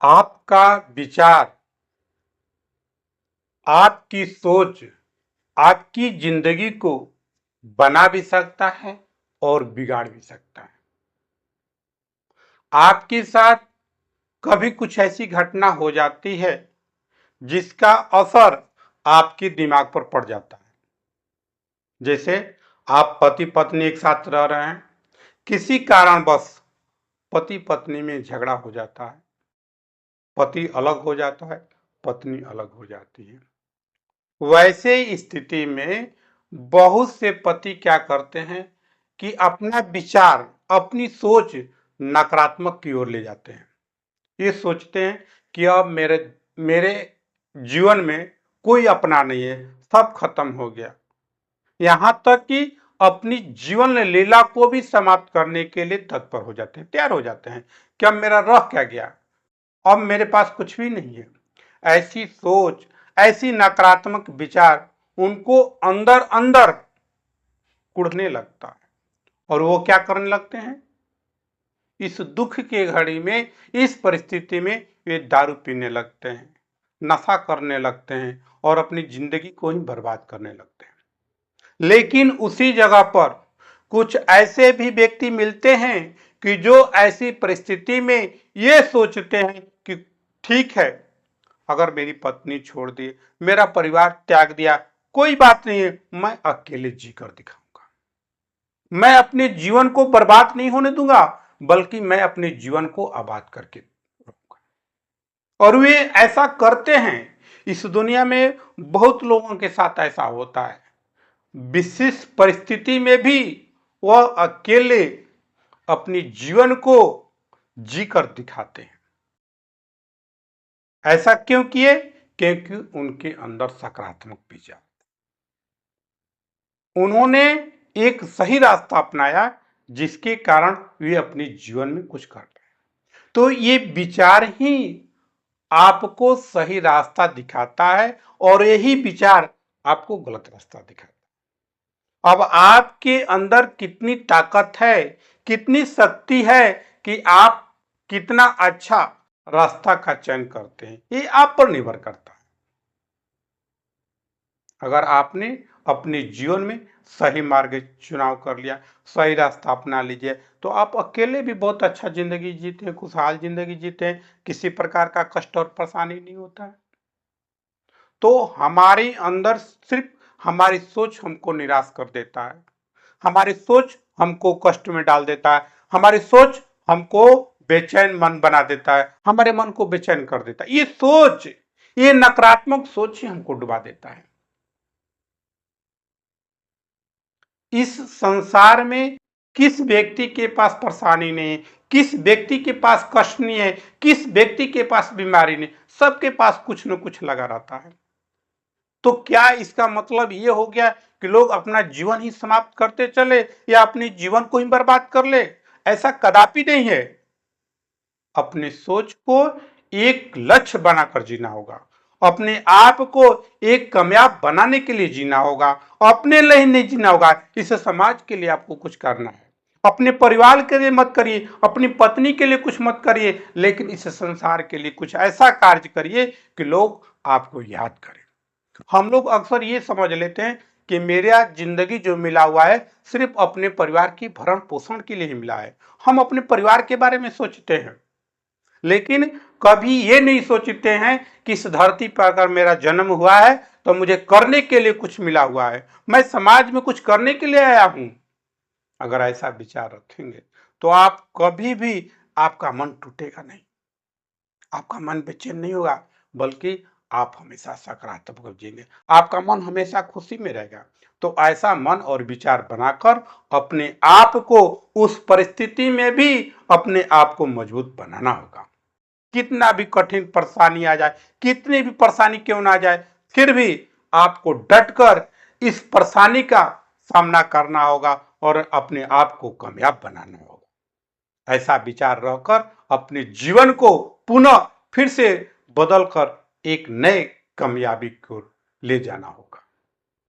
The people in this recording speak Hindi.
आपका विचार, आपकी सोच आपकी जिंदगी को बना भी सकता है और बिगाड़ भी सकता है। आपके साथ कभी कुछ ऐसी घटना हो जाती है जिसका असर आपके दिमाग पर पड़ जाता है। जैसे आप पति पत्नी एक साथ रह रहे हैं, किसी कारणवश पति पत्नी में झगड़ा हो जाता है, पति अलग हो जाता है, पत्नी अलग हो जाती है। वैसे स्थिति में बहुत से पति क्या करते हैं कि अपना विचार, अपनी सोच नकारात्मक की ओर ले जाते हैं। ये सोचते हैं कि अब मेरे मेरे जीवन में कोई अपना नहीं है, सब खत्म हो गया। यहां तक कि अपनी जीवन लीला को भी समाप्त करने के लिए तत्पर हो जाते हैं, तैयार हो जाते हैं कि अब मेरा रह क्या गया, अब मेरे पास कुछ भी नहीं है। ऐसी सोच, ऐसी नकारात्मक विचार उनको अंदर अंदर कुढ़ने लगता है और वो क्या करने लगते हैं, इस दुख के घड़ी में, इस परिस्थिति में वे दारू पीने लगते हैं, नशा करने लगते हैं और अपनी जिंदगी को ही बर्बाद करने लगते हैं। लेकिन उसी जगह पर कुछ ऐसे भी व्यक्ति मिलते हैं कि जो ऐसी परिस्थिति में ये सोचते हैं कि ठीक है, अगर मेरी पत्नी छोड़ दी, मेरा परिवार त्याग दिया, कोई बात नहीं है, मैं अकेले जीकर दिखाऊंगा, मैं अपने जीवन को बर्बाद नहीं होने दूंगा, बल्कि मैं अपने जीवन को आबाद करके रहूंगा। और वे ऐसा करते हैं। इस दुनिया में बहुत लोगों के साथ ऐसा होता है। विशेष परिस्थिति में भी वह अकेले अपनी जीवन को जीकर दिखाते हैं। ऐसा क्यों किए? क्योंकि उनके अंदर सकारात्मक विचार, उन्होंने एक सही रास्ता अपनाया जिसके कारण वे अपने जीवन में कुछ कर रहे। तो ये विचार ही आपको सही रास्ता दिखाता है और यही विचार आपको गलत रास्ता दिखाता है। अब आपके अंदर कितनी ताकत है, कितनी शक्ति है कि आप कितना अच्छा रास्ता का चयन करते हैं, ये आप पर निर्भर करता है। अगर आपने अपने जीवन में सही मार्ग चुनाव कर लिया, सही रास्ता अपना लीजिए, तो आप अकेले भी बहुत अच्छा जिंदगी जीते हैं, खुशहाल जिंदगी जीते हैं, किसी प्रकार का कष्ट और परेशानी नहीं होता है। तो हमारे अंदर सिर्फ हमारी सोच हमको निराश कर देता है, हमारी सोच हमको कष्ट में डाल देता है, हमारी सोच हमको बेचैन मन बना देता है, हमारे मन को बेचैन कर देता है। ये सोच, ये नकारात्मक सोच ही हमको डुबा देता है। इस संसार में किस व्यक्ति के पास परेशानी नहीं है, किस व्यक्ति के पास कष्ट नहीं है, किस व्यक्ति के पास बीमारी नहीं, सबके पास कुछ न कुछ लगा रहता है। तो क्या इसका मतलब ये हो गया कि लोग अपना जीवन ही समाप्त करते चले या अपने जीवन को ही बर्बाद कर ले? ऐसा कदापि नहीं है। अपने सोच को एक लक्ष्य बनाकर जीना होगा, अपने आप को एक कामयाब बनाने के लिए जीना होगा, अपने लिए नहीं जीना होगा, इस समाज के लिए आपको कुछ करना है। अपने परिवार के लिए मत करिए, अपनी पत्नी के लिए कुछ मत करिए, लेकिन इस संसार के लिए कुछ ऐसा कार्य करिए कि लोग आपको याद करें। हम लोग अक्सर ये समझ लेते हैं कि मेरा जिंदगी जो मिला हुआ है सिर्फ अपने परिवार की भरण पोषण के लिए ही मिला है। हम अपने परिवार के बारे में सोचते हैं, लेकिन कभी ये नहीं सोचते हैं कि इस धरती पर अगर मेरा जन्म हुआ है तो मुझे करने के लिए कुछ मिला हुआ है, मैं समाज में कुछ करने के लिए आया हूं। अगर ऐसा विचार रखेंगे तो आप कभी भी, आपका मन टूटेगा नहीं, आपका मन बेचैन नहीं होगा, बल्कि आप हमेशा सकारात्मक जिएंगे, आपका मन हमेशा खुशी में रहेगा। तो ऐसा मन और विचार बनाकर अपने आप को उस परिस्थिति में भी अपने आप को मजबूत बनाना होगा। कितना भी कठिन परेशानी आ जाए, कितनी भी परेशानी क्यों ना आ जाए, फिर भी आपको डटकर इस परेशानी का सामना करना होगा और अपने आप को कामयाब बनाना होगा। ऐसा विचार रहकर अपने जीवन को पुनः फिर से बदलकर एक नए कामयाबी को ले जाना होगा।